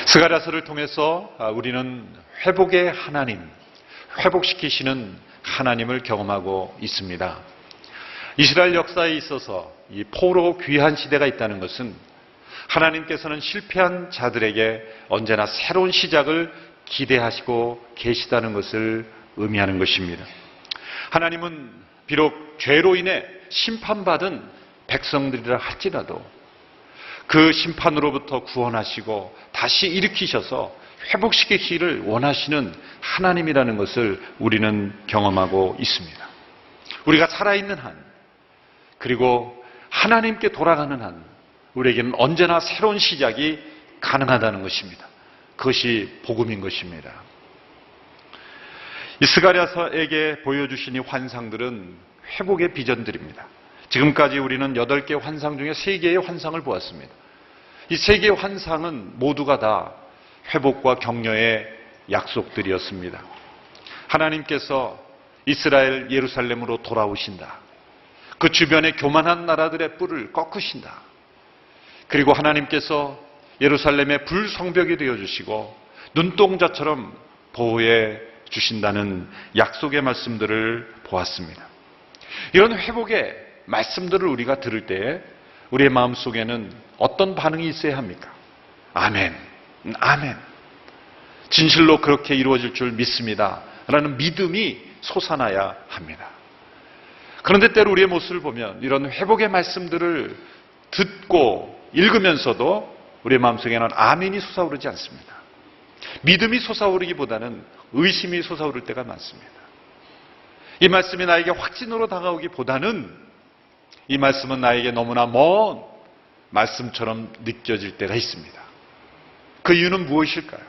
스가랴서를 통해서 우리는 회복의 하나님, 회복시키시는 하나님을 경험하고 있습니다. 이스라엘 역사에 있어서 이 포로 귀환 시대가 있다는 것은 하나님께서는 실패한 자들에게 언제나 새로운 시작을 기대하시고 계시다는 것을 의미하는 것입니다. 하나님은 비록 죄로 인해 심판받은 백성들이라 할지라도 그 심판으로부터 구원하시고 다시 일으키셔서 회복시키기를 원하시는 하나님이라는 것을 우리는 경험하고 있습니다. 우리가 살아있는 한, 그리고 하나님께 돌아가는 한, 우리에게는 언제나 새로운 시작이 가능하다는 것입니다. 그것이 복음인 것입니다. 이 스가랴서에게 보여주신 이 환상들은 회복의 비전들입니다. 지금까지 우리는 8개의 환상 중에 3개의 환상을 보았습니다. 이 3개의 환상은 모두가 다 회복과 격려의 약속들이었습니다. 하나님께서 이스라엘 예루살렘으로 돌아오신다. 그 주변의 교만한 나라들의 뿔을 꺾으신다. 그리고 하나님께서 예루살렘의 불성벽이 되어주시고 눈동자처럼 보호해 주신다는 약속의 말씀들을 보았습니다. 이런 회복의 말씀들을 우리가 들을 때 우리의 마음속에는 어떤 반응이 있어야 합니까? 아멘, 아멘. 진실로 그렇게 이루어질 줄 믿습니다. 라는 믿음이 솟아나야 합니다. 그런데 때로 우리의 모습을 보면 이런 회복의 말씀들을 듣고 읽으면서도 우리의 마음속에는 아멘이 솟아오르지 않습니다. 믿음이 솟아오르기보다는 의심이 솟아오를 때가 많습니다. 이 말씀이 나에게 확신으로 다가오기보다는 이 말씀은 나에게 너무나 먼 말씀처럼 느껴질 때가 있습니다. 그 이유는 무엇일까요?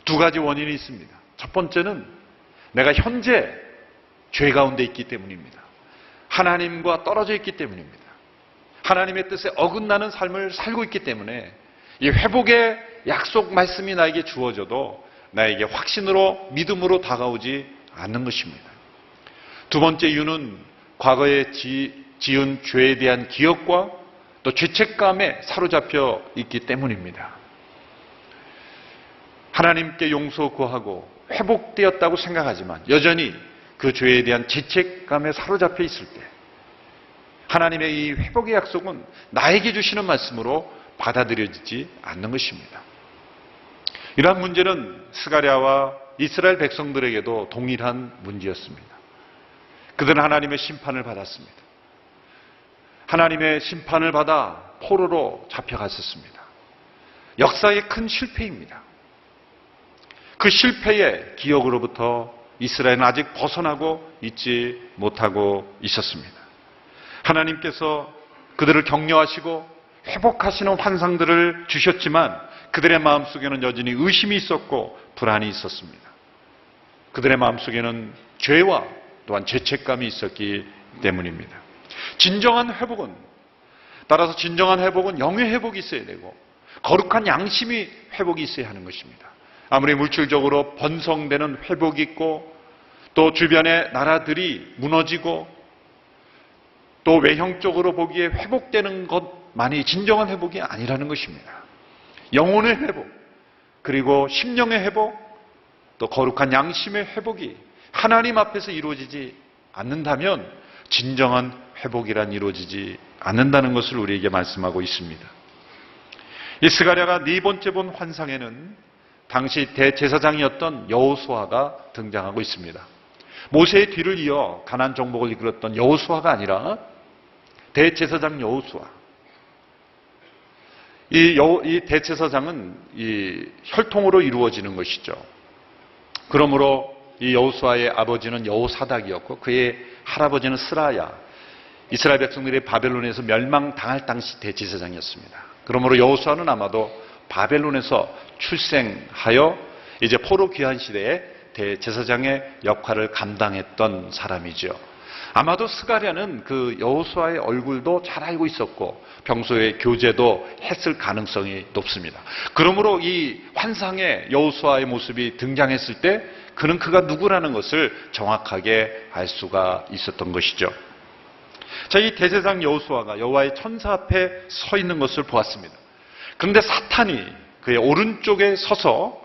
2가지 원인이 있습니다. 첫 번째는 내가 현재 죄 가운데 있기 때문입니다. 하나님과 떨어져 있기 때문입니다. 하나님의 뜻에 어긋나는 삶을 살고 있기 때문에 이 회복의 약속 말씀이 나에게 주어져도 나에게 확신으로 믿음으로 다가오지 않는 것입니다. 2번째 이유는 과거에 지은 죄에 대한 기억과 또 죄책감에 사로잡혀 있기 때문입니다. 하나님께 용서 구하고 회복되었다고 생각하지만 여전히 그 죄에 대한 죄책감에 사로잡혀 있을 때 하나님의 이 회복의 약속은 나에게 주시는 말씀으로 받아들여지지 않는 것입니다. 이러한 문제는 스가랴와 이스라엘 백성들에게도 동일한 문제였습니다. 그들은 하나님의 심판을 받았습니다. 하나님의 심판을 받아 포로로 잡혀갔었습니다. 역사의 큰 실패입니다. 그 실패의 기억으로부터 이스라엘은 아직 벗어나고 있지 못하고 있었습니다. 하나님께서 그들을 격려하시고 회복하시는 환상들을 주셨지만 그들의 마음속에는 여전히 의심이 있었고 불안이 있었습니다. 그들의 마음속에는 죄와 또한 죄책감이 있었기 때문입니다. 따라서 진정한 회복은 영의 회복이 있어야 되고 거룩한 양심이 회복이 있어야 하는 것입니다. 아무리 물질적으로 번성되는 회복이 있고 또 주변의 나라들이 무너지고 또 외형적으로 보기에 회복되는 것만이 진정한 회복이 아니라는 것입니다. 영혼의 회복, 그리고 심령의 회복, 또 거룩한 양심의 회복이 하나님 앞에서 이루어지지 않는다면 진정한 회복이란 이루어지지 않는다는 것을 우리에게 말씀하고 있습니다. 이 스가랴가 4번째 본 환상에는 당시 대제사장이었던 여호수아가 등장하고 있습니다. 모세의 뒤를 이어 가나안 정복을 이끌었던 여호수아가 아니라 대제사장 여호수아. 이 대제사장은 이 혈통으로 이루어지는 것이죠. 그러므로 이 여호수아의 아버지는 여호사닥이었고 그의 할아버지는 스라야. 이스라엘 백성들이 바벨론에서 멸망당할 당시 대제사장이었습니다. 그러므로 여호수아는 아마도 바벨론에서 출생하여 이제 포로 귀환 시대에 대제사장의 역할을 감당했던 사람이죠. 아마도 스가랴는 그 여호수아의 얼굴도 잘 알고 있었고 평소에 교제도 했을 가능성이 높습니다. 그러므로 이 환상의 여호수아의 모습이 등장했을 때 그가 누구라는 것을 정확하게 알 수가 있었던 것이죠. 자, 이 대제사장 여호수아가 여호와의 천사 앞에 서 있는 것을 보았습니다. 그런데 사탄이 그의 오른쪽에 서서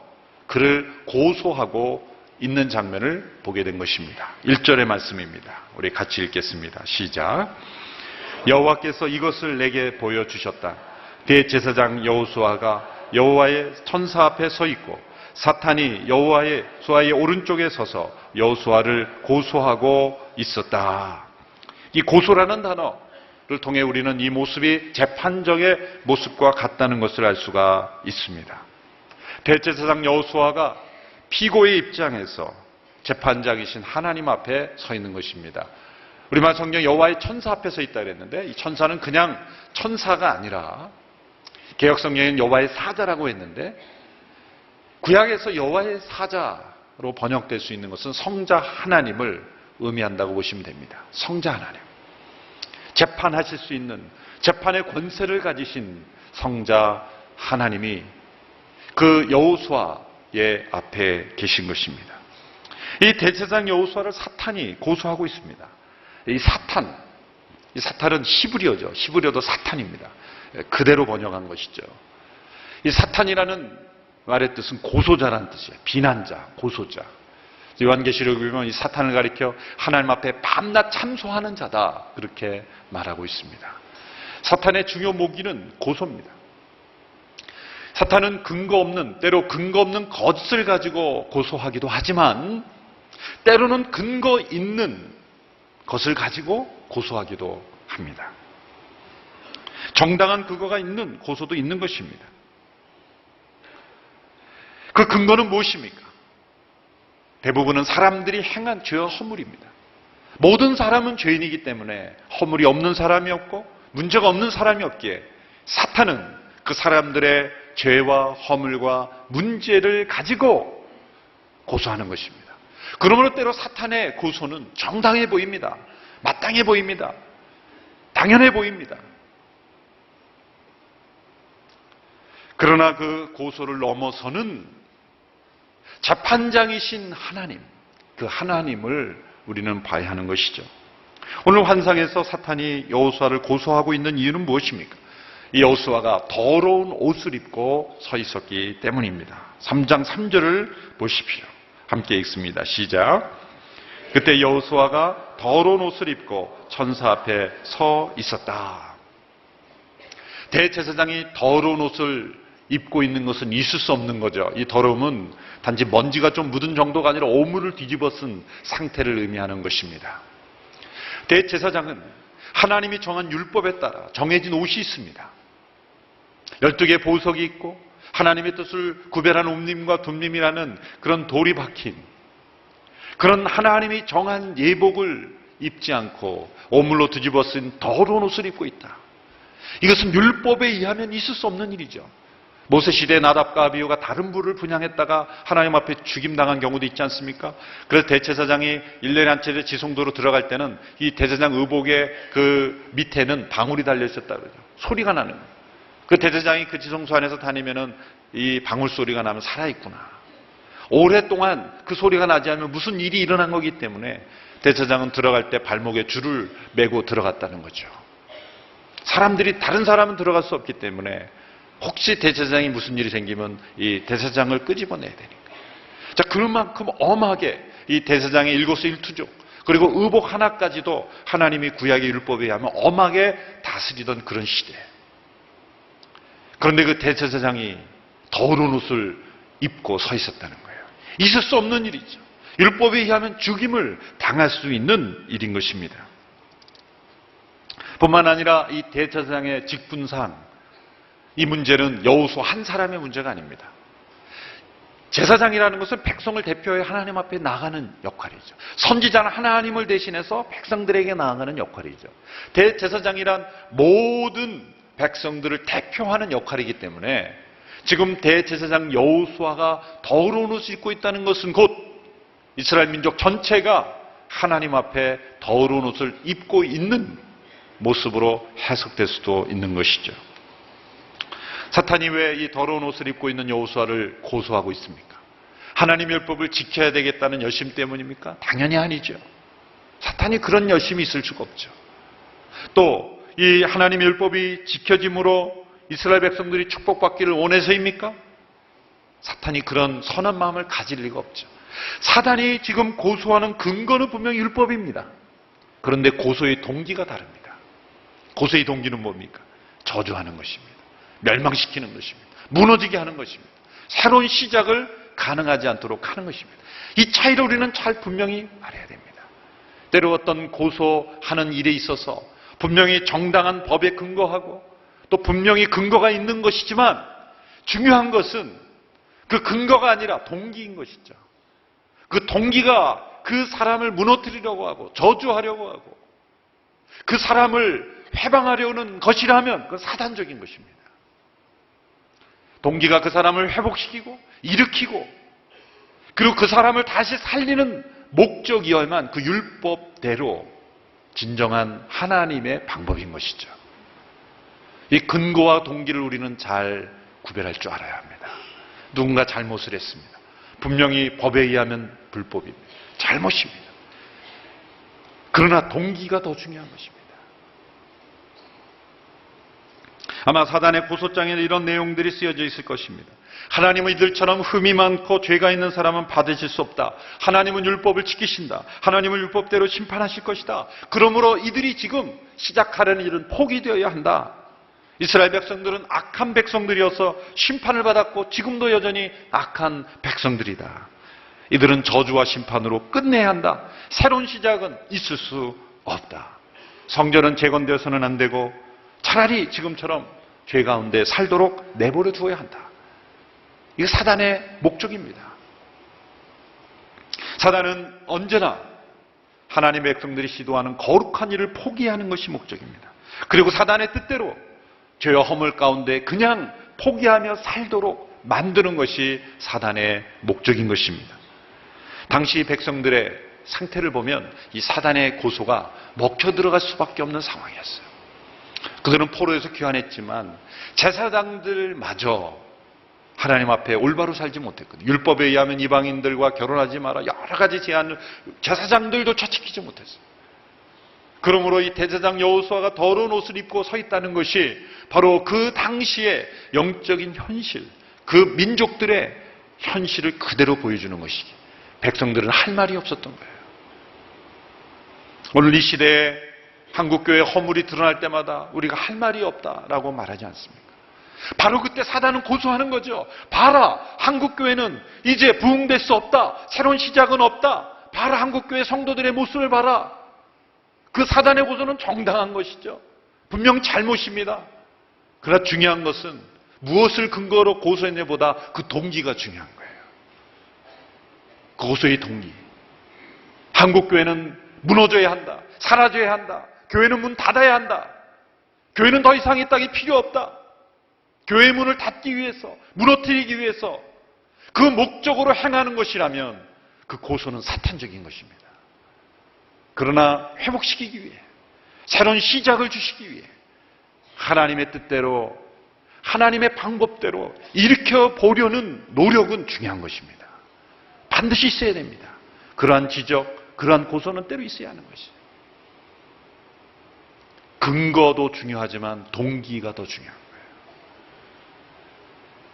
그를 고소하고 있는 장면을 보게 된 것입니다. 1절의 말씀입니다. 우리 같이 읽겠습니다. 시작. 여호와께서 이것을 내게 보여주셨다. 대제사장 여호수아가 여호와의 천사 앞에 서 있고 사탄이 여호와의 수아의 오른쪽에 서서 여호수아를 고소하고 있었다. 이 고소라는 단어를 통해 우리는 이 모습이 재판정의 모습과 같다는 것을 알 수가 있습니다. 대제사장 여호수아가 피고의 입장에서 재판장이신 하나님 앞에 서 있는 것입니다. 우리말 성경 여호와의 천사 앞에 서 있다 그랬는데 이 천사는 그냥 천사가 아니라 개역 성경에는 여호와의 사자라고 했는데 구약에서 여호와의 사자로 번역될 수 있는 것은 성자 하나님을 의미한다고 보시면 됩니다. 성자 하나님. 재판하실 수 있는 재판의 권세를 가지신 성자 하나님이 그 여호수아의 앞에 계신 것입니다. 이 대제사장 여호수아를 사탄이 고소하고 있습니다. 이 사탄은 히브리어죠. 히브리어도 사탄입니다. 그대로 번역한 것이죠. 이 사탄이라는 말의 뜻은 고소자라는 뜻이에요. 비난자, 고소자. 요한계시록에 보면 이 사탄을 가리켜 하나님 앞에 밤낮 참소하는 자다 그렇게 말하고 있습니다. 사탄의 중요 모기는 고소입니다. 사탄은 때로 근거 없는 것을 가지고 고소하기도 하지만 때로는 근거 있는 것을 가지고 고소하기도 합니다. 정당한 근거가 있는 고소도 있는 것입니다. 그 근거는 무엇입니까? 대부분은 사람들이 행한 죄와 허물입니다. 모든 사람은 죄인이기 때문에 허물이 없는 사람이 없고 문제가 없는 사람이 없기에 사탄은 그 사람들의 죄와 허물과 문제를 가지고 고소하는 것입니다. 그러므로 때로 사탄의 고소는 정당해 보입니다. 마땅해 보입니다. 당연해 보입니다. 그러나 그 고소를 넘어서는 재판장이신 하나님, 그 하나님을 우리는 봐야 하는 것이죠. 오늘 환상에서 사탄이 여호수아를 고소하고 있는 이유는 무엇입니까? 이 여호수아가 더러운 옷을 입고 서 있었기 때문입니다. 3장 3절을 보십시오. 함께 읽습니다. 시작. 그때 여호수아가 더러운 옷을 입고 천사 앞에 서 있었다. 대제사장이 더러운 옷을 입고 있는 것은 있을 수 없는 거죠. 이 더러움은 단지 먼지가 좀 묻은 정도가 아니라 오물을 뒤집어 쓴 상태를 의미하는 것입니다. 대제사장은 하나님이 정한 율법에 따라 정해진 옷이 있습니다. 12개의 보석이 있고 하나님의 뜻을 구별한 옴님과 둠님이라는 그런 돌이 박힌 그런 하나님이 정한 예복을 입지 않고 오물로 뒤집어 쓴 더러운 옷을 입고 있다. 이것은 율법에 의하면 있을 수 없는 일이죠. 모세시대의 나답과 아비후가 다른 부를 분향했다가 하나님 앞에 죽임당한 경우도 있지 않습니까? 그래서 대제사장이 1년에 한 차례 지성도로 들어갈 때는 이 대제사장 의복의 그 밑에는 방울이 달려있었다 그러죠. 소리가 나는 거예요. 그 대제사장이 그 지성소 안에서 다니면은 이 방울 소리가 나면 살아있구나. 오랫동안 그 소리가 나지 않으면 무슨 일이 일어난 거기 때문에 대제사장은 들어갈 때 발목에 줄을 메고 들어갔다는 거죠. 다른 사람은 들어갈 수 없기 때문에 혹시 대제사장이 무슨 일이 생기면 이 대제사장을 끄집어내야 되니까. 자, 그만큼 엄하게 이 대제사장의 일거수일투족 그리고 의복 하나까지도 하나님이 구약의 율법에 의하면 엄하게 다스리던 그런 시대. 그런데 그 대제사장이 더러운 옷을 입고 서 있었다는 거예요. 있을 수 없는 일이죠. 율법에 의하면 죽임을 당할 수 있는 일인 것입니다. 뿐만 아니라 이 대제사장의 직분상 이 문제는 여호수아 한 사람의 문제가 아닙니다. 제사장이라는 것은 백성을 대표해 하나님 앞에 나가는 역할이죠. 선지자는 하나님을 대신해서 백성들에게 나아가는 역할이죠. 대제사장이란 모든 백성들을 대표하는 역할이기 때문에 지금 대제사장 여호수아가 더러운 옷을 입고 있다는 것은 곧 이스라엘 민족 전체가 하나님 앞에 더러운 옷을 입고 있는 모습으로 해석될 수도 있는 것이죠. 사탄이 왜 이 더러운 옷을 입고 있는 여호수아를 고소하고 있습니까? 하나님의 율법을 지켜야 되겠다는 열심 때문입니까? 당연히 아니죠. 사탄이 그런 열심이 있을 수가 없죠. 또 이 하나님의 율법이 지켜짐으로 이스라엘 백성들이 축복받기를 원해서입니까? 사탄이 그런 선한 마음을 가질 리가 없죠. 사단이 지금 고소하는 근거는 분명히 율법입니다. 그런데 고소의 동기가 다릅니다. 고소의 동기는 뭡니까? 저주하는 것입니다. 멸망시키는 것입니다. 무너지게 하는 것입니다. 새로운 시작을 가능하지 않도록 하는 것입니다. 이 차이를 우리는 잘 분명히 알아야 됩니다. 때로 어떤 고소하는 일에 있어서 분명히 정당한 법에 근거하고 또 분명히 근거가 있는 것이지만 중요한 것은 그 근거가 아니라 동기인 것이죠. 그 동기가 그 사람을 무너뜨리려고 하고 저주하려고 하고 그 사람을 해방하려는 것이라면 그건 사단적인 것입니다. 동기가 그 사람을 회복시키고 일으키고 그리고 그 사람을 다시 살리는 목적이어야만 그 율법대로 진정한 하나님의 방법인 것이죠. 이 근거와 동기를 우리는 잘 구별할 줄 알아야 합니다. 누군가 잘못을 했습니다. 분명히 법에 의하면 불법입니다. 잘못입니다. 그러나 동기가 더 중요한 것입니다. 아마 사단의 고소장에는 이런 내용들이 쓰여져 있을 것입니다. 하나님은 이들처럼 흠이 많고 죄가 있는 사람은 받으실 수 없다. 하나님은 율법을 지키신다. 하나님은 율법대로 심판하실 것이다. 그러므로 이들이 지금 시작하려는 일은 포기되어야 한다. 이스라엘 백성들은 악한 백성들이어서 심판을 받았고 지금도 여전히 악한 백성들이다. 이들은 저주와 심판으로 끝내야 한다. 새로운 시작은 있을 수 없다. 성전은 재건되어서는 안 되고 차라리 지금처럼 죄 가운데 살도록 내버려 두어야 한다. 이게 사단의 목적입니다. 사단은 언제나 하나님의 백성들이 시도하는 거룩한 일을 포기하는 것이 목적입니다. 그리고 사단의 뜻대로 죄와 허물 가운데 그냥 포기하며 살도록 만드는 것이 사단의 목적인 것입니다. 당시 백성들의 상태를 보면 이 사단의 고소가 먹혀 들어갈 수밖에 없는 상황이었어요. 그들은 포로에서 귀환했지만 제사장들마저 하나님 앞에 올바로 살지 못했거든요. 율법에 의하면 이방인들과 결혼하지 마라 여러 가지 제한을 제사장들도 채찍히지 못했어요. 그러므로 이 대제사장 여호수아가 더러운 옷을 입고 서 있다는 것이 바로 그 당시의 영적인 현실, 그 민족들의 현실을 그대로 보여주는 것이기 백성들은 할 말이 없었던 거예요. 오늘 이 시대에 한국교회 허물이 드러날 때마다 우리가 할 말이 없다라고 말하지 않습니까? 바로 그때 사단은 고소하는 거죠. 봐라, 한국교회는 이제 부흥될 수 없다. 새로운 시작은 없다. 봐라, 한국교회 성도들의 모습을 봐라. 그 사단의 고소는 정당한 것이죠. 분명 잘못입니다. 그러나 중요한 것은 무엇을 근거로 고소했냐보다 그 동기가 중요한 거예요. 고소의 동기. 한국교회는 무너져야 한다. 사라져야 한다. 교회는 문 닫아야 한다. 교회는 더 이상 이 땅이 필요 없다. 교회의 문을 닫기 위해서, 무너뜨리기 위해서 그 목적으로 행하는 것이라면 그 고소는 사탄적인 것입니다. 그러나 회복시키기 위해, 새로운 시작을 주시기 위해 하나님의 뜻대로, 하나님의 방법대로 일으켜 보려는 노력은 중요한 것입니다. 반드시 있어야 됩니다. 그러한 지적, 그러한 고소는 때로 있어야 하는 것이죠. 근거도 중요하지만 동기가 더 중요한 거예요.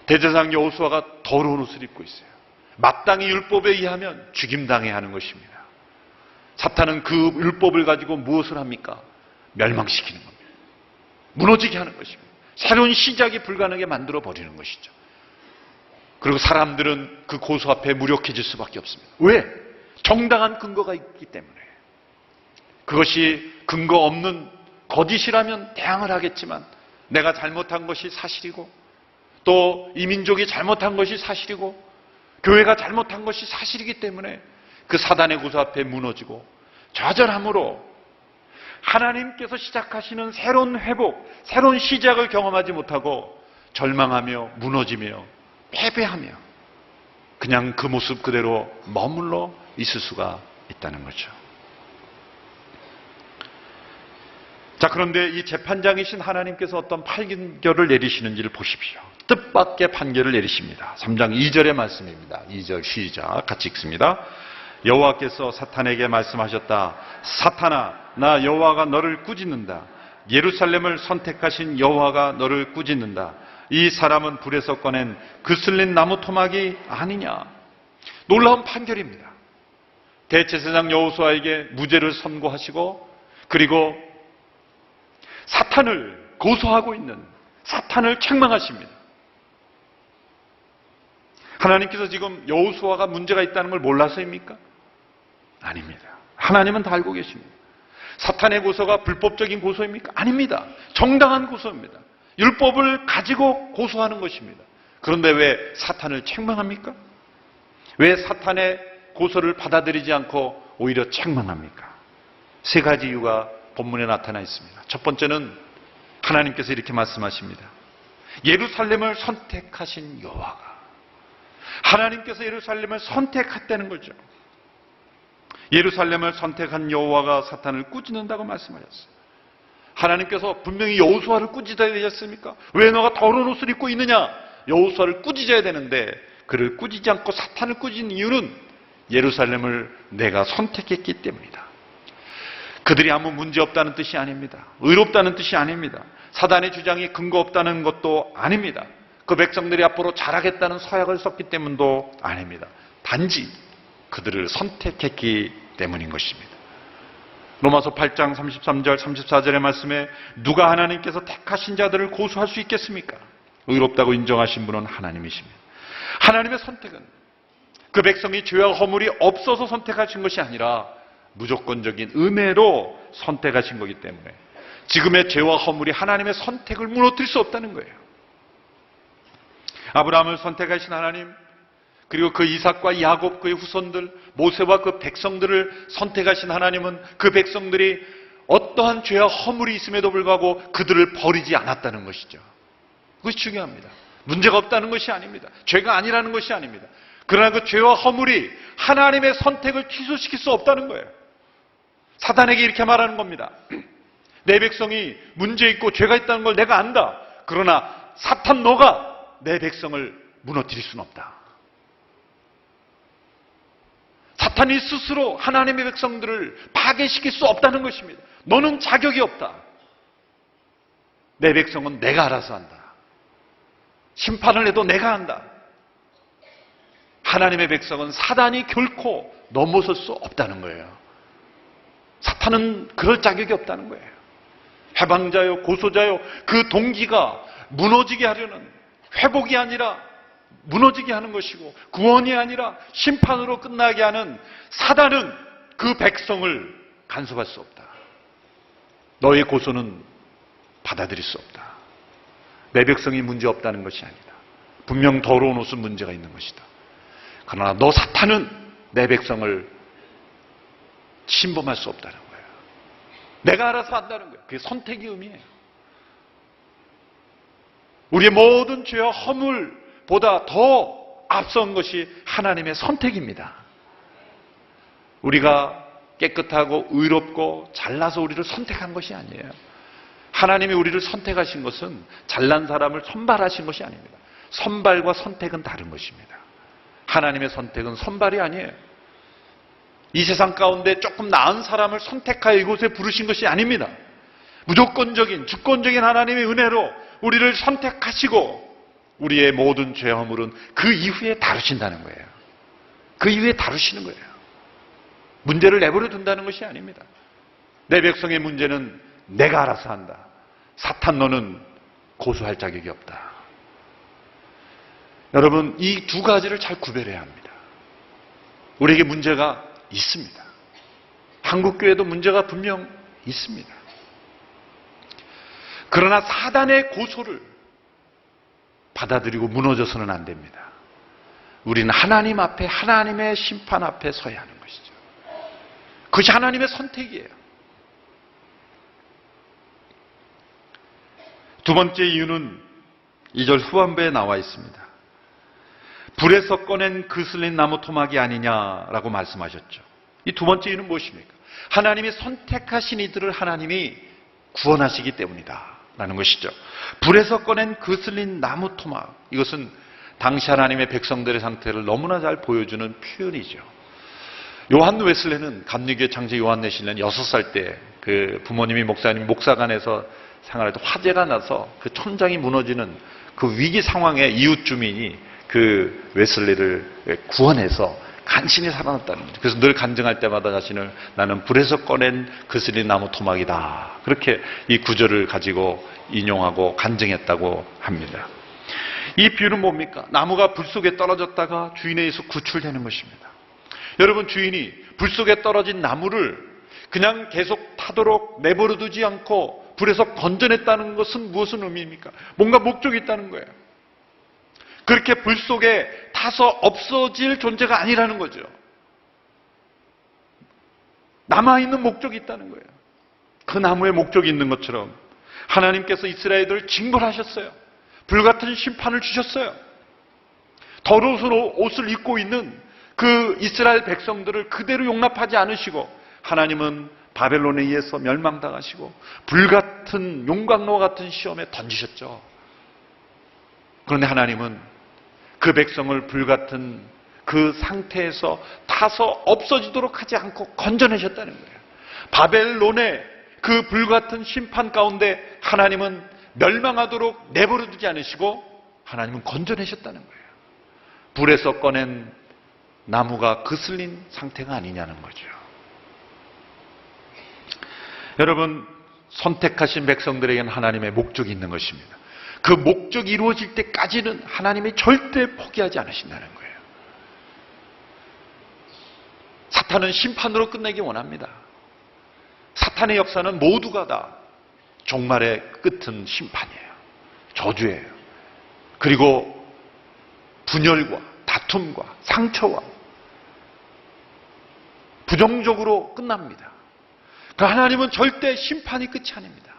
대제사장 여호수아가 더러운 옷을 입고 있어요. 마땅히 율법에 의하면 죽임당해야 하는 것입니다. 사탄은 그 율법을 가지고 무엇을 합니까? 멸망시키는 겁니다. 무너지게 하는 것입니다. 새로운 시작이 불가능하게 만들어 버리는 것이죠. 그리고 사람들은 그 고소 앞에 무력해질 수밖에 없습니다. 왜? 정당한 근거가 있기 때문에. 그것이 근거 없는 거짓이라면 대항을 하겠지만 내가 잘못한 것이 사실이고 또 이 민족이 잘못한 것이 사실이고 교회가 잘못한 것이 사실이기 때문에 그 사단의 고소 앞에 무너지고 좌절함으로 하나님께서 시작하시는 새로운 회복, 새로운 시작을 경험하지 못하고 절망하며 무너지며 패배하며 그냥 그 모습 그대로 머물러 있을 수가 있다는 거죠. 자, 그런데 이 재판장이신 하나님께서 어떤 판결을 내리시는지를 보십시오. 뜻밖의 판결을 내리십니다. 3장 2절의 말씀입니다. 2절 시작 같이 읽습니다. 여호와께서 사탄에게 말씀하셨다. 사탄아, 나 여호와가 너를 꾸짖는다. 예루살렘을 선택하신 여호와가 너를 꾸짖는다. 이 사람은 불에서 꺼낸 그슬린 나무 토막이 아니냐. 놀라운 판결입니다. 대제사장 여호수아에게 무죄를 선고하시고, 그리고 사탄을 고소하고 있는 사탄을 책망하십니다. 하나님께서 지금 여호수아가 문제가 있다는 걸 몰라서입니까? 아닙니다. 하나님은 다 알고 계십니다. 사탄의 고소가 불법적인 고소입니까? 아닙니다. 정당한 고소입니다. 율법을 가지고 고소하는 것입니다. 그런데 왜 사탄을 책망합니까? 왜 사탄의 고소를 받아들이지 않고 오히려 책망합니까? 세 가지 이유가 본문에 나타나 있습니다. 첫 번째는 하나님께서 이렇게 말씀하십니다. 예루살렘을 선택하신 여호와가, 하나님께서 예루살렘을 선택했다는 거죠. 예루살렘을 선택한 여호와가 사탄을 꾸짖는다고 말씀하셨어요. 하나님께서 분명히 여호수아를 꾸짖어야 되셨습니까? 왜 너가 더러운 옷을 입고 있느냐? 여호수아를 꾸짖어야 되는데 그를 꾸짖지 않고 사탄을 꾸짖는 이유는 예루살렘을 내가 선택했기 때문이다. 그들이 아무 문제 없다는 뜻이 아닙니다. 의롭다는 뜻이 아닙니다. 사단의 주장이 근거 없다는 것도 아닙니다. 그 백성들이 앞으로 잘하겠다는 서약을 썼기 때문도 아닙니다. 단지 그들을 선택했기 때문인 것입니다. 로마서 8장 33절 34절의 말씀에 누가 하나님께서 택하신 자들을 고소할 수 있겠습니까? 의롭다고 인정하신 분은 하나님이십니다. 하나님의 선택은 그 백성이 죄와 허물이 없어서 선택하신 것이 아니라 무조건적인 은혜로 선택하신 거기 때문에 지금의 죄와 허물이 하나님의 선택을 무너뜨릴 수 없다는 거예요. 아브라함을 선택하신 하나님, 그리고 그 이삭과 야곱 그의 후손들, 모세와 그 백성들을 선택하신 하나님은 그 백성들이 어떠한 죄와 허물이 있음에도 불구하고 그들을 버리지 않았다는 것이죠. 그것이 중요합니다. 문제가 없다는 것이 아닙니다. 죄가 아니라는 것이 아닙니다. 그러나 그 죄와 허물이 하나님의 선택을 취소시킬 수 없다는 거예요. 사단에게 이렇게 말하는 겁니다. 내 백성이 문제 있고 죄가 있다는 걸 내가 안다. 그러나 사탄 너가 내 백성을 무너뜨릴 수는 없다. 사탄이 스스로 하나님의 백성들을 파괴시킬 수 없다는 것입니다. 너는 자격이 없다. 내 백성은 내가 알아서 한다. 심판을 해도 내가 한다. 하나님의 백성은 사단이 결코 넘어설 수 없다는 거예요. 사탄은 그럴 자격이 없다는 거예요. 해방자요, 고소자요, 그 동기가 무너지게 하려는, 회복이 아니라 무너지게 하는 것이고 구원이 아니라 심판으로 끝나게 하는 사단은 그 백성을 간섭할 수 없다. 너의 고소는 받아들일 수 없다. 내 백성이 문제 없다는 것이 아니다. 분명 더러운 옷은 문제가 있는 것이다. 그러나 너 사탄은 내 백성을 침범할 수 없다는 거예요. 내가 알아서 한다는 거예요. 그게 선택의 의미예요. 우리의 모든 죄와 허물보다 더 앞선 것이 하나님의 선택입니다. 우리가 깨끗하고 의롭고 잘나서 우리를 선택한 것이 아니에요. 하나님이 우리를 선택하신 것은 잘난 사람을 선발하신 것이 아닙니다. 선발과 선택은 다른 것입니다. 하나님의 선택은 선발이 아니에요. 이 세상 가운데 조금 나은 사람을 선택하여 이곳에 부르신 것이 아닙니다. 무조건적인, 주권적인 하나님의 은혜로 우리를 선택하시고 우리의 모든 죄 허물은 그 이후에 다루신다는 거예요. 그 이후에 다루시는 거예요. 문제를 내버려 둔다는 것이 아닙니다. 내 백성의 문제는 내가 알아서 한다. 사탄 너는 고소할 자격이 없다. 여러분, 이 두 가지를 잘 구별해야 합니다. 우리에게 문제가 있습니다. 한국교회도 문제가 분명 있습니다. 그러나 사단의 고소를 받아들이고 무너져서는 안 됩니다. 우리는 하나님 앞에, 하나님의 심판 앞에 서야 하는 것이죠. 그것이 하나님의 선택이에요. 두 번째 이유는 2절 후반부에 나와 있습니다. 불에서 꺼낸 그슬린 나무 토막이 아니냐라고 말씀하셨죠. 이 두 번째 이유는 무엇입니까? 하나님이 선택하신 이들을 하나님이 구원하시기 때문이다 라는 것이죠. 불에서 꺼낸 그슬린 나무 토막, 이것은 당시 하나님의 백성들의 상태를 너무나 잘 보여주는 표현이죠. 요한 웨슬레는 감리교회 창제 요한 웨슬레는 6살 때 그 부모님이 목사관에서 생활할 때 화재가 나서 그 천장이 무너지는 그 위기 상황에 이웃 주민이 그 웨슬리를 구원해서 간신히 살아났다는 거죠. 그래서 늘 간증할 때마다 자신을 나는 불에서 꺼낸 그슬린 나무 토막이다. 그렇게 이 구절을 가지고 인용하고 간증했다고 합니다. 이 비유는 뭡니까? 나무가 불 속에 떨어졌다가 주인에 의해서 구출되는 것입니다. 여러분, 주인이 불 속에 떨어진 나무를 그냥 계속 타도록 내버려 두지 않고 불에서 건져냈다는 것은 무엇은 의미입니까? 뭔가 목적이 있다는 거예요. 그렇게 불 속에 타서 없어질 존재가 아니라는 거죠. 남아있는 목적이 있다는 거예요. 그 나무에 목적이 있는 것처럼 하나님께서 이스라엘들을 징벌하셨어요. 불같은 심판을 주셨어요. 더러운 옷을 입고 있는 그 이스라엘 백성들을 그대로 용납하지 않으시고 하나님은 바벨론에 의해서 멸망당하시고 불같은 용광로와 같은 시험에 던지셨죠. 그런데 하나님은 그 백성을 불같은 그 상태에서 타서 없어지도록 하지 않고 건져내셨다는 거예요. 바벨론의 그 불같은 심판 가운데 하나님은 멸망하도록 내버려 두지 않으시고 하나님은 건져내셨다는 거예요. 불에서 꺼낸 나무가 그슬린 상태가 아니냐는 거죠. 여러분, 선택하신 백성들에게는 하나님의 목적이 있는 것입니다. 그 목적이 이루어질 때까지는 하나님이 절대 포기하지 않으신다는 거예요. 사탄은 심판으로 끝내기 원합니다. 사탄의 역사는 모두가 다 종말의 끝은 심판이에요. 저주예요. 그리고 분열과 다툼과 상처와 부정적으로 끝납니다. 그 하나님은 절대 심판이 끝이 아닙니다.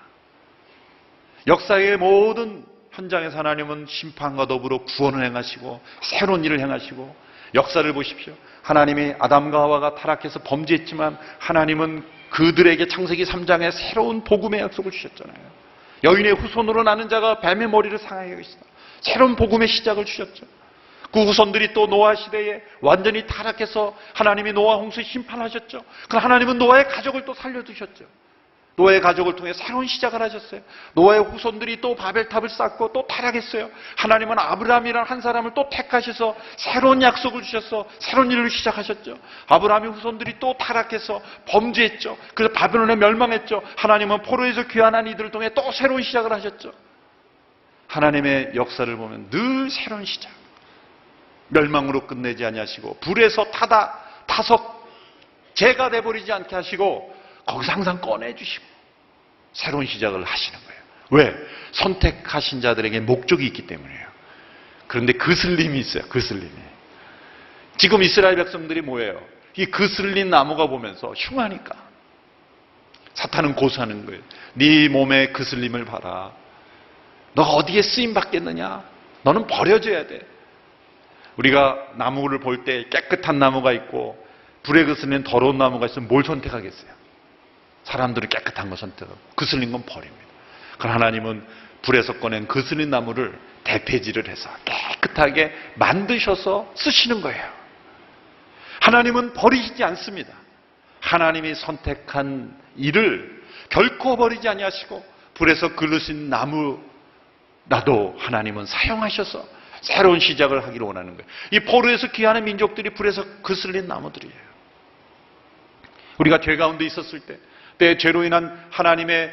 역사의 모든 현장에서 하나님은 심판과 더불어 구원을 행하시고 새로운 일을 행하시고 역사를 보십시오. 하나님이 아담과 하와가 타락해서 범죄했지만 하나님은 그들에게 창세기 3장에 새로운 복음의 약속을 주셨잖아요. 여인의 후손으로 나는 자가 뱀의 머리를 상하게 하겠다. 새로운 복음의 시작을 주셨죠. 그 후손들이 또 노아 시대에 완전히 타락해서 하나님이 노아 홍수 심판하셨죠. 그럼 하나님은 노아의 가족을 또 살려두셨죠. 노아의 가족을 통해 새로운 시작을 하셨어요. 노아의 후손들이 또 바벨탑을 쌓고 또 타락했어요. 하나님은 아브라함이라는 한 사람을 또 택하셔서 새로운 약속을 주셔서 새로운 일을 시작하셨죠. 아브라함의 후손들이 또 타락해서 범죄했죠. 그래서 바벨론에 멸망했죠. 하나님은 포로에서 귀환한 이들을 통해 또 새로운 시작을 하셨죠. 하나님의 역사를 보면 늘 새로운 시작. 멸망으로 끝내지 아니하시고 불에서 타서 재가 돼버리지 않게 하시고 거기서 항상 꺼내주시고 새로운 시작을 하시는 거예요. 왜? 선택하신 자들에게 목적이 있기 때문이에요. 그런데 그슬림이 있어요. 그슬림이. 지금 이스라엘 백성들이 뭐예요? 이 그슬린 나무가 보면서 흉하니까 사탄은 고소하는 거예요. 네 몸에 그슬림을 봐라. 너가 어디에 쓰임 받겠느냐? 너는 버려져야 돼. 우리가 나무를 볼 때 깨끗한 나무가 있고 불에 그슬린 더러운 나무가 있으면 뭘 선택하겠어요? 사람들은 깨끗한 거 선택하고 그슬린 건 버립니다. 그러나 하나님은 불에서 꺼낸 그슬린 나무를 대패질을 해서 깨끗하게 만드셔서 쓰시는 거예요. 하나님은 버리시지 않습니다. 하나님이 선택한 일을 결코 버리지 아니하시고 불에서 그르신 나무라도 하나님은 사용하셔서 새로운 시작을 하기를 원하는 거예요. 이 포로에서 귀하는 민족들이 불에서 그슬린 나무들이에요. 우리가 죄 가운데 있었을 때 죄로 인한 하나님의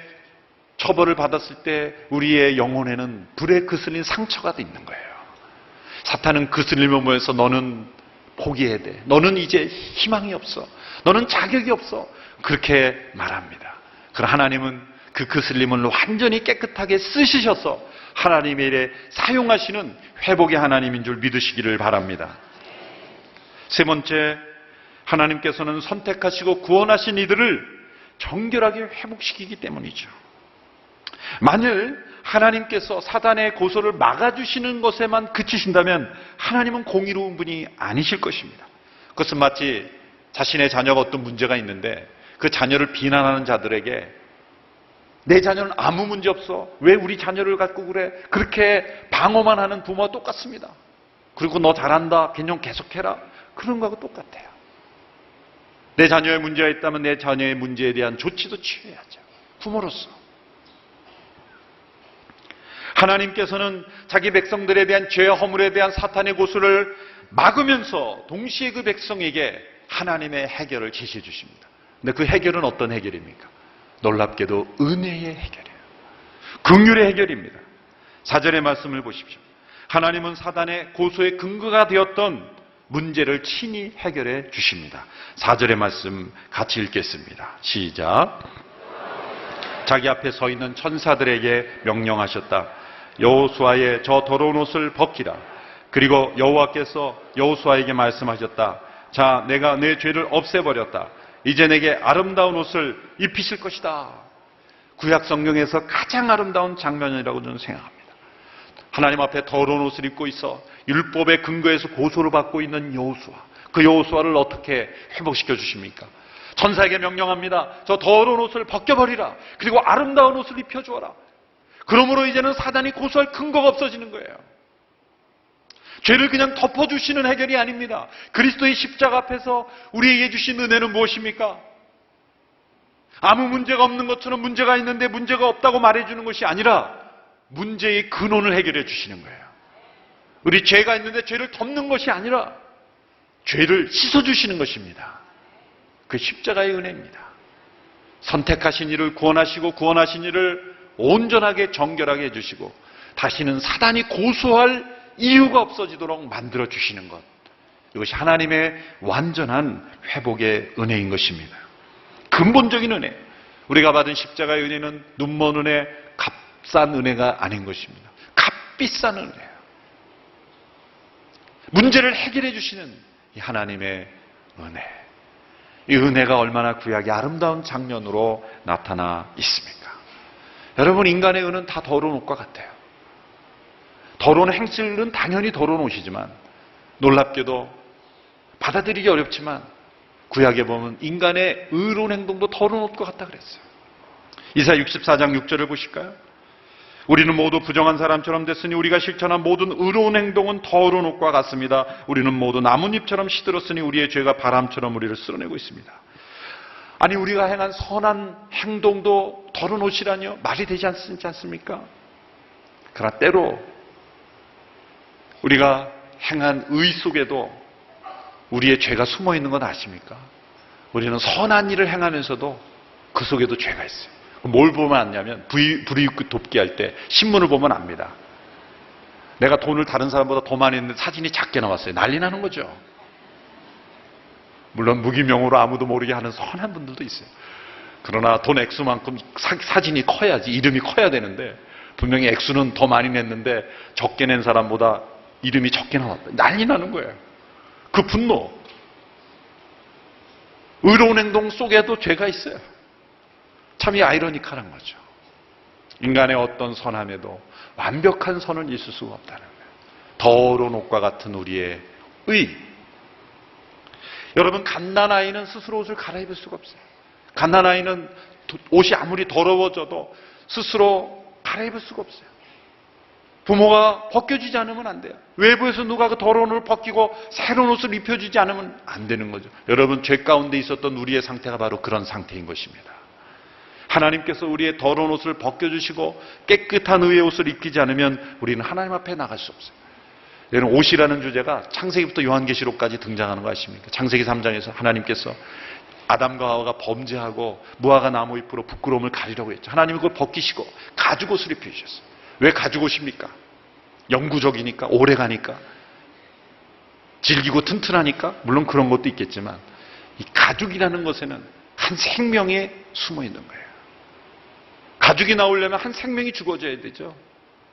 처벌을 받았을 때 우리의 영혼에는 불에 그슬린 상처가 있는 거예요. 사탄은 그슬림을 보면서 너는 포기해야 돼. 너는 이제 희망이 없어. 너는 자격이 없어. 그렇게 말합니다. 그러나 하나님은 그 그슬림을 완전히 깨끗하게 쓰시셔서 하나님의 일에 사용하시는 회복의 하나님인 줄 믿으시기를 바랍니다. 세 번째, 하나님께서는 선택하시고 구원하신 이들을 정결하게 회복시키기 때문이죠. 만일 하나님께서 사단의 고소를 막아주시는 것에만 그치신다면 하나님은 공의로운 분이 아니실 것입니다. 그것은 마치 자신의 자녀가 어떤 문제가 있는데 그 자녀를 비난하는 자들에게 내 자녀는 아무 문제 없어. 왜 우리 자녀를 갖고 그래? 그렇게 방어만 하는 부모와 똑같습니다. 그리고 너 잘한다. 개념 계속해라. 그런 거하고 똑같아요. 내 자녀의 문제가 있다면 내 자녀의 문제에 대한 조치도 취해야죠. 부모로서. 하나님께서는 자기 백성들에 대한 죄와 허물에 대한 사탄의 고수를 막으면서 동시에 그 백성에게 하나님의 해결을 제시해 주십니다. 근데 그 해결은 어떤 해결입니까? 놀랍게도 은혜의 해결이에요. 긍휼의 해결입니다. 4절의 말씀을 보십시오. 하나님은 사단의 고소의 근거가 되었던 문제를 친히 해결해 주십니다. 4절의 말씀 같이 읽겠습니다. 시작. 자기 앞에 서 있는 천사들에게 명령하셨다. 여호수아의 저 더러운 옷을 벗기라. 그리고 여호와께서 여호수아에게 말씀하셨다. 자, 내가 내 죄를 없애버렸다. 이제 내게 아름다운 옷을 입히실 것이다. 구약 성경에서 가장 아름다운 장면이라고 저는 생각합니다. 하나님 앞에 더러운 옷을 입고 있어 율법의 근거에서 고소를 받고 있는 여호수아. 그 여호수아를 어떻게 회복시켜 주십니까? 천사에게 명령합니다. 저 더러운 옷을 벗겨버리라. 그리고 아름다운 옷을 입혀주어라. 그러므로 이제는 사단이 고소할 근거가 없어지는 거예요. 죄를 그냥 덮어주시는 해결이 아닙니다. 그리스도의 십자가 앞에서 우리에게 주신 은혜는 무엇입니까? 아무 문제가 없는 것처럼 문제가 있는데 문제가 없다고 말해주는 것이 아니라 문제의 근원을 해결해 주시는 거예요. 우리 죄가 있는데 죄를 덮는 것이 아니라 죄를 씻어주시는 것입니다. 그 십자가의 은혜입니다. 선택하신 이를 구원하시고 구원하신 이를 온전하게 정결하게 해주시고 다시는 사단이 고소할 이유가 없어지도록 만들어주시는 것. 이것이 하나님의 완전한 회복의 은혜인 것입니다. 근본적인 은혜. 우리가 받은 십자가의 은혜는 눈먼 은혜, 값싼 은혜가 아닌 것입니다. 값비싼 은혜예요. 문제를 해결해 주시는 이 하나님의 은혜. 이 은혜가 얼마나 구약의 아름다운 장면으로 나타나 있습니까? 여러분, 인간의 은은 다 더러운 옷과 같아요. 더러운 행실은 당연히 더러운 옷이지만 놀랍게도 받아들이기 어렵지만 구약에 보면 인간의 의로운 행동도 더러운 옷과 같다 그랬어요. 이사야 64장 6절을 보실까요? 우리는 모두 부정한 사람처럼 됐으니 우리가 실천한 모든 의로운 행동은 더러운 옷과 같습니다. 우리는 모두 나뭇잎처럼 시들었으니 우리의 죄가 바람처럼 우리를 쓸어내고 있습니다. 아니, 우리가 행한 선한 행동도 더러운 옷이라니요? 말이 되지 않지 않습니까? 그러나 때로 우리가 행한 의 속에도 우리의 죄가 숨어 있는 건 아십니까? 우리는 선한 일을 행하면서도 그 속에도 죄가 있어요. 뭘 보면 아냐면 불이익 돕기 할 때 신문을 보면 압니다. 내가 돈을 다른 사람보다 더 많이 했는데 사진이 작게 나왔어요. 난리 나는 거죠. 물론 무기명으로 아무도 모르게 하는 선한 분들도 있어요. 그러나 돈 액수만큼 사진이 커야지, 이름이 커야 되는데 분명히 액수는 더 많이 냈는데 적게 낸 사람보다 이름이 적게 나왔다. 난리 나는 거예요. 그 분노. 의로운 행동 속에도 죄가 있어요. 참 이 아이러니컬한 거죠. 인간의 어떤 선함에도 완벽한 선은 있을 수가 없다는 거예요. 더러운 옷과 같은 우리의 의. 여러분, 갓난아이는 스스로 옷을 갈아입을 수가 없어요. 갓난아이는 옷이 아무리 더러워져도 스스로 갈아입을 수가 없어요. 부모가 벗겨주지 않으면 안 돼요. 외부에서 누가 그 더러운 옷을 벗기고 새로운 옷을 입혀주지 않으면 안 되는 거죠. 여러분, 죄 가운데 있었던 우리의 상태가 바로 그런 상태인 것입니다. 하나님께서 우리의 더러운 옷을 벗겨주시고 깨끗한 의의 옷을 입히지 않으면 우리는 하나님 앞에 나갈 수 없어요. 여러분, 옷이라는 주제가 창세기부터 요한계시록까지 등장하는 거 아십니까? 창세기 3장에서 하나님께서 아담과 하와가 범죄하고 무화과 나무 잎으로 부끄러움을 가리려고 했죠. 하나님이 그걸 벗기시고 가죽옷을 입혀주셨어요. 왜 가죽옷입니까? 영구적이니까, 오래가니까, 질기고 튼튼하니까. 물론 그런 것도 있겠지만 이 가죽이라는 것에는 한 생명이 숨어 있는 거예요. 가죽이 나오려면 한 생명이 죽어져야 되죠.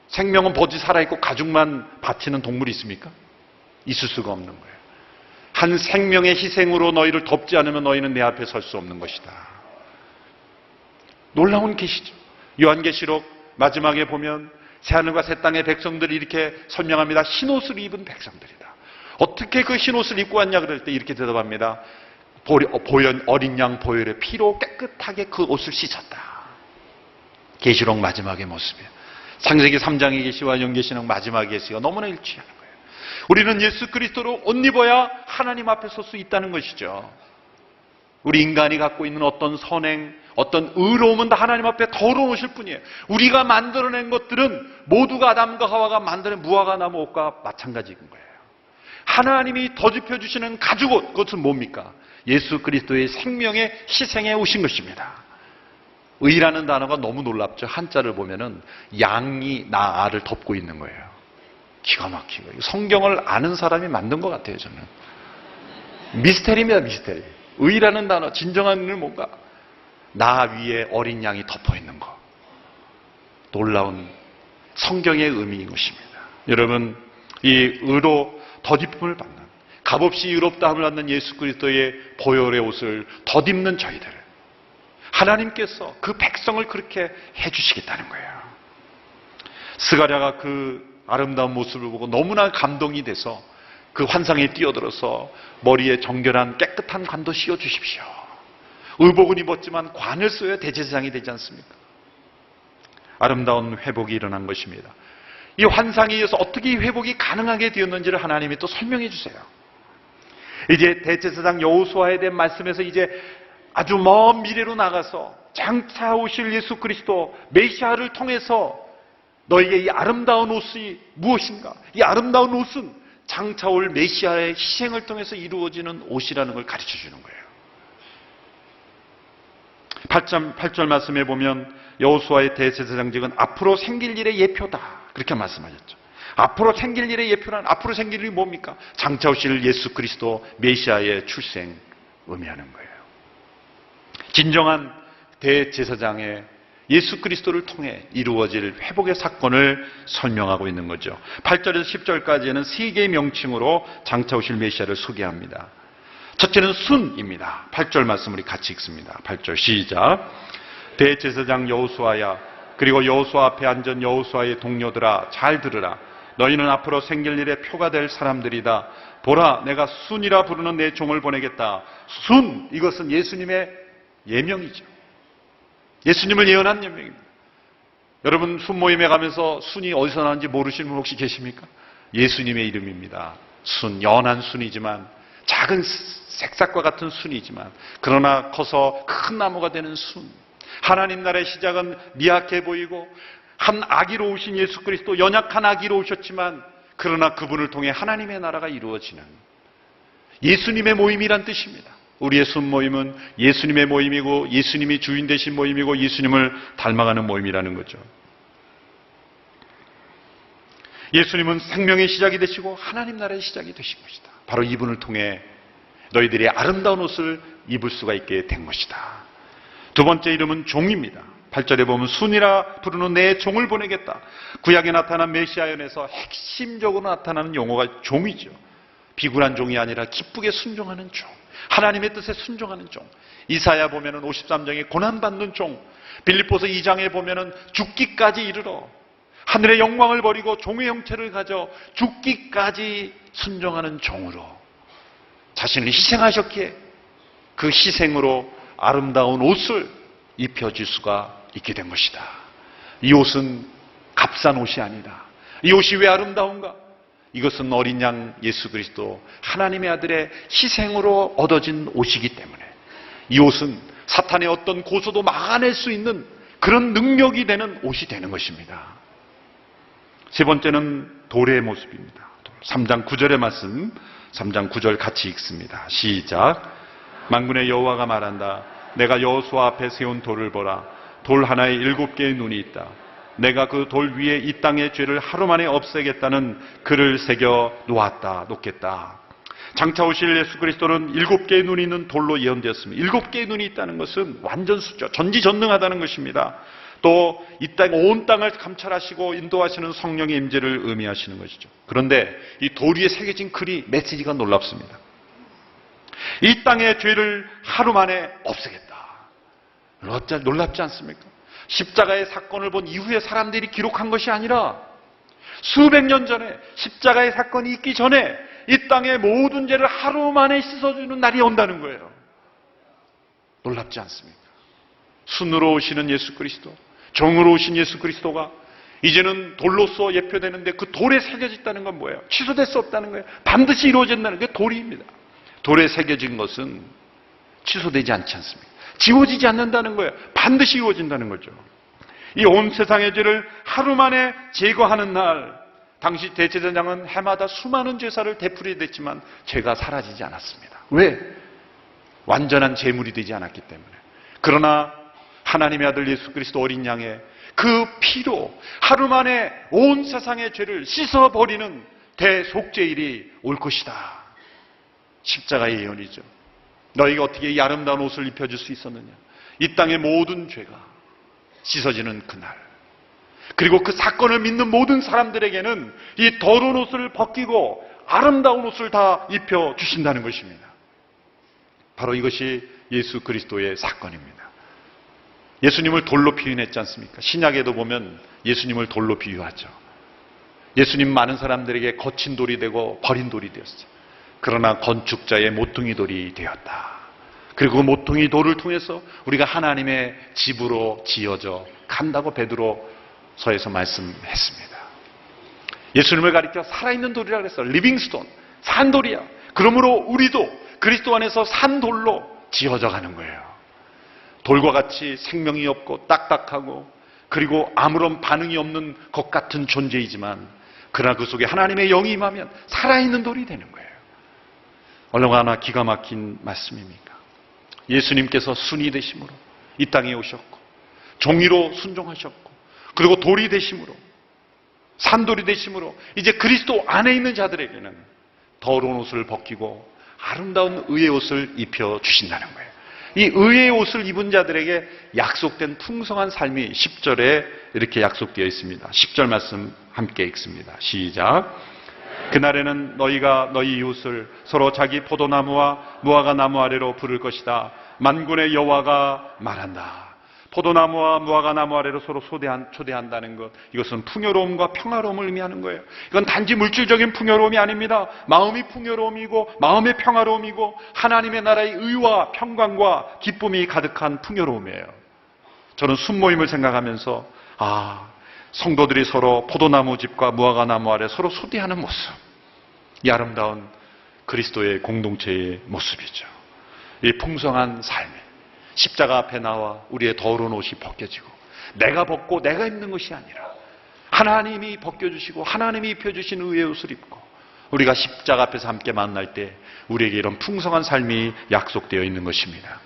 생명은 버지 살아있고 가죽만 바치는 동물이 있습니까? 있을 수가 없는 거예요. 한 생명의 희생으로 너희를 덮지 않으면 너희는 내 앞에 설 수 없는 것이다. 놀라운 계시죠. 요한계시록 마지막에 보면 새하늘과 새 땅의 백성들이 이렇게 설명합니다. 흰옷을 입은 백성들이다. 어떻게 그 흰옷을 입고 왔냐 그럴 때 이렇게 대답합니다. 어린 양 보혈의 피로 깨끗하게 그 옷을 씻었다. 계시록 마지막의 모습이에요. 창세기 3장의 계시와 연계시록 마지막의 계시가 너무나 일치하는 거예요. 우리는 예수 그리스도로 옷 입어야 하나님 앞에 설 수 있다는 것이죠. 우리 인간이 갖고 있는 어떤 선행, 어떤 의로움은 다 하나님 앞에 더러우실 뿐이에요. 우리가 만들어낸 것들은 모두가 아담과 하와가 만들어낸 무화과 나무 옷과 마찬가지인 거예요. 하나님이 더집혀 주시는 가죽옷, 그것은 뭡니까? 예수 그리스도의 생명의 희생에 오신 것입니다. 의라는 단어가 너무 놀랍죠. 한자를 보면은 양이 나를 덮고 있는 거예요. 기가 막히고, 성경을 아는 사람이 만든 것 같아요. 저는 미스테리입니다. 미스테리. 의라는 단어, 진정한 의는 뭔가? 나 위에 어린 양이 덮어 있는 것. 놀라운 성경의 의미인 것입니다. 여러분, 이 의로 덧입음을 받는, 값없이 의롭다함을 받는 예수 그리스도의 보혈의 옷을 덧입는 저희들, 하나님께서 그 백성을 그렇게 해주시겠다는 거예요. 스가랴가 그 아름다운 모습을 보고 너무나 감동이 돼서 그 환상에 뛰어들어서 머리에 정결한 깨끗한 관도 씌워주십시오. 의복은 입었지만 관을 써야 대제사장이 되지 않습니까? 아름다운 회복이 일어난 것입니다. 이 환상에 의해서 어떻게 이 회복이 가능하게 되었는지를 하나님이 또 설명해 주세요. 이제 대제사장 여호수아에 대한 말씀에서 이제 아주 먼 미래로 나가서 장차 오실 예수 그리스도 메시아를 통해서 너희에게 이 아름다운 옷이 무엇인가? 이 아름다운 옷은 장차 올 메시아의 희생을 통해서 이루어지는 옷이라는 걸 가르쳐 주는 거예요. 8절 말씀에 보면 여호수아의 대제사장직은 앞으로 생길 일의 예표다, 그렇게 말씀하셨죠. 앞으로 생길 일의 예표란, 앞으로 생길 일이 뭡니까? 장차 오실 예수 그리스도 메시아의 출생 의미하는 거예요. 진정한 대제사장의 예수 그리스도를 통해 이루어질 회복의 사건을 설명하고 있는 거죠. 8절에서 10절까지는 세 개의 명칭으로 장차 오실 메시아를 소개합니다. 첫째는 순입니다. 8절 말씀 우리 같이 읽습니다. 8절 시작. 대제사장 여호수아야, 그리고 여호수아 앞에 앉은 여호수아의 동료들아, 잘 들으라. 너희는 앞으로 생길 일의 표가 될 사람들이다. 보라, 내가 순이라 부르는 내 종을 보내겠다. 순, 이것은 예수님의 예명이죠. 예수님을 예언한 예명입니다. 여러분, 순 모임에 가면서 순이 어디서 나는지 모르시는 분 혹시 계십니까? 예수님의 이름입니다. 순, 연한 순이지만, 작은 색삭과 같은 순이지만, 그러나 커서 큰 나무가 되는 순. 하나님 나라의 시작은 미약해 보이고 한 아기로 오신 예수 그리스도, 연약한 아기로 오셨지만 그러나 그분을 통해 하나님의 나라가 이루어지는 예수님의 모임이란 뜻입니다. 우리의 순모임은 예수님의 모임이고 예수님이 주인 되신 모임이고 예수님을 닮아가는 모임이라는 거죠. 예수님은 생명의 시작이 되시고 하나님 나라의 시작이 되신 것이다. 바로 이분을 통해 너희들이 아름다운 옷을 입을 수가 있게 된 것이다. 두 번째 이름은 종입니다. 8절에 보면 순이라 부르는 내 종을 보내겠다. 구약에 나타난 메시아연에서 핵심적으로 나타나는 용어가 종이죠. 비굴한 종이 아니라 기쁘게 순종하는 종, 하나님의 뜻에 순종하는 종. 이사야 보면은 53장에 고난받는 종, 빌립보서 2장에 보면은 죽기까지 이르러 하늘의 영광을 버리고 종의 형체를 가져 죽기까지 순종하는 종으로 자신을 희생하셨기에 그 희생으로 아름다운 옷을 입혀줄 수가 있게 된 것이다. 이 옷은 값싼 옷이 아니다. 이 옷이 왜 아름다운가? 이것은 어린 양 예수 그리스도 하나님의 아들의 희생으로 얻어진 옷이기 때문에 이 옷은 사탄의 어떤 고소도 막아낼 수 있는 그런 능력이 되는 옷이 되는 것입니다. 세 번째는 돌의 모습입니다. 3장 9절의 말씀, 3장 9절 같이 읽습니다. 시작. 만군의 여호와가 말한다. 내가 여호수아 앞에 세운 돌을 보라. 돌 하나에 7개의 눈이 있다. 내가 그 돌 위에 이 땅의 죄를 하루 만에 없애겠다는 글을 새겨 놓겠다. 장차 오실 예수 그리스도는 7개의 눈이 있는 돌로 예언되었습니다. 7개의 눈이 있다는 것은 완전수죠. 전지전능하다는 것입니다. 또 이 땅, 온 땅을 감찰하시고 인도하시는 성령의 임재를 의미하시는 것이죠. 그런데 이 돌 위에 새겨진 글이, 메시지가 놀랍습니다. 이 땅의 죄를 하루 만에 없애겠다. 놀랍지 않습니까? 십자가의 사건을 본 이후에 사람들이 기록한 것이 아니라 수백 년 전에 십자가의 사건이 있기 전에 이 땅의 모든 죄를 하루 만에 씻어주는 날이 온다는 거예요. 놀랍지 않습니까? 순으로 오시는 예수 그리스도, 종으로 오신 예수 그리스도가 이제는 돌로서 예표되는데 그 돌에 새겨졌다는 건 뭐예요? 취소될 수 없다는 거예요. 반드시 이루어진다는 게 돌입니다. 돌에 새겨진 것은 취소되지 않지 않습니까? 지워지지 않는다는 거예요. 반드시 이루어진다는 거죠. 이 온 세상의 죄를 하루 만에 제거하는 날, 당시 대제사장은 해마다 수많은 제사를 되풀이했지만 죄가 사라지지 않았습니다. 왜? 완전한 제물이 되지 않았기 때문에. 그러나 하나님의 아들 예수 그리스도 어린 양의 그 피로 하루 만에 온 세상의 죄를 씻어버리는 대속죄일이 올 것이다. 십자가의 예언이죠. 너희가 어떻게 이 아름다운 옷을 입혀줄 수 있었느냐. 이 땅의 모든 죄가 씻어지는 그날. 그리고 그 사건을 믿는 모든 사람들에게는 이 더러운 옷을 벗기고 아름다운 옷을 다 입혀주신다는 것입니다. 바로 이것이 예수 그리스도의 사건입니다. 예수님을 돌로 비유했지 않습니까? 신약에도 보면 예수님을 돌로 비유하죠. 예수님 많은 사람들에게 거친 돌이 되고 버린 돌이 되었어요. 그러나 건축자의 모퉁이 돌이 되었다. 그리고 그 모퉁이 돌을 통해서 우리가 하나님의 집으로 지어져 간다고 베드로서에서 말씀했습니다. 예수님을 가리켜 살아있는 돌이라고 했어요. 리빙스톤, 산돌이야. 그러므로 우리도 그리스도 안에서 산돌로 지어져 가는 거예요. 돌과 같이 생명이 없고 딱딱하고 그리고 아무런 반응이 없는 것 같은 존재이지만 그러나 그 속에 하나님의 영이 임하면 살아있는 돌이 되는 거예요. 얼마나 기가 막힌 말씀입니까? 예수님께서 순이 되심으로 이 땅에 오셨고 종이로 순종하셨고 그리고 돌이 되심으로 산돌이 되심으로 이제 그리스도 안에 있는 자들에게는 더러운 옷을 벗기고 아름다운 의의 옷을 입혀주신다는 거예요. 이 의의 옷을 입은 자들에게 약속된 풍성한 삶이 10절에 이렇게 약속되어 있습니다. 10절 말씀 함께 읽습니다. 시작. 그날에는 너희가 너희 이웃을 서로 자기 포도나무와 무화과 나무 아래로 부를 것이다. 만군의 여호와가 말한다. 포도나무와 무화과 나무 아래로 서로 초대한다는 것, 이것은 풍요로움과 평화로움을 의미하는 거예요. 이건 단지 물질적인 풍요로움이 아닙니다. 마음이 풍요로움이고 마음의 평화로움이고 하나님의 나라의 의와 평강과 기쁨이 가득한 풍요로움이에요. 저는 순모임을 생각하면서 성도들이 서로 포도나무 집과 무화과 나무 아래 서로 소대하는 모습, 이 아름다운 그리스도의 공동체의 모습이죠. 이 풍성한 삶이 십자가 앞에 나와 우리의 더러운 옷이 벗겨지고 내가 벗고 내가 입는 것이 아니라 하나님이 벗겨주시고 하나님이 입혀주신 의의 옷을 입고 우리가 십자가 앞에서 함께 만날 때 우리에게 이런 풍성한 삶이 약속되어 있는 것입니다.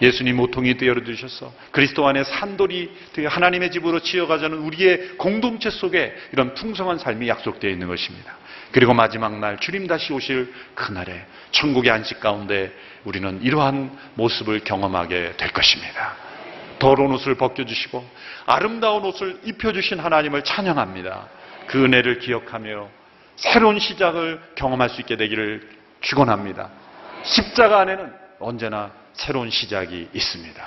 예수님 모퉁이 되어 주셔서 그리스도 안에 산돌이 되어 하나님의 집으로 지어가자는 우리의 공동체 속에 이런 풍성한 삶이 약속되어 있는 것입니다. 그리고 마지막 날 주님 다시 오실 그날에 천국의 안식 가운데 우리는 이러한 모습을 경험하게 될 것입니다. 더러운 옷을 벗겨주시고 아름다운 옷을 입혀주신 하나님을 찬양합니다. 그 은혜를 기억하며 새로운 시작을 경험할 수 있게 되기를 축원합니다. 십자가 안에는 언제나 새로운 시작이 있습니다.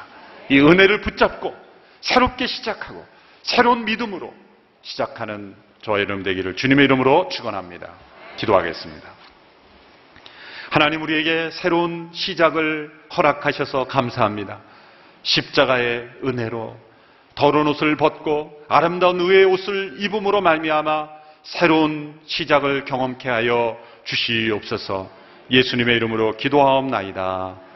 이 은혜를 붙잡고 새롭게 시작하고 새로운 믿음으로 시작하는 저와 여러분 되기를 주님의 이름으로 축원합니다. 기도하겠습니다. 하나님, 우리에게 새로운 시작을 허락하셔서 감사합니다. 십자가의 은혜로 더러운 옷을 벗고 아름다운 의의 옷을 입음으로 말미암아 새로운 시작을 경험케 하여 주시옵소서. 예수님의 이름으로 기도하옵나이다.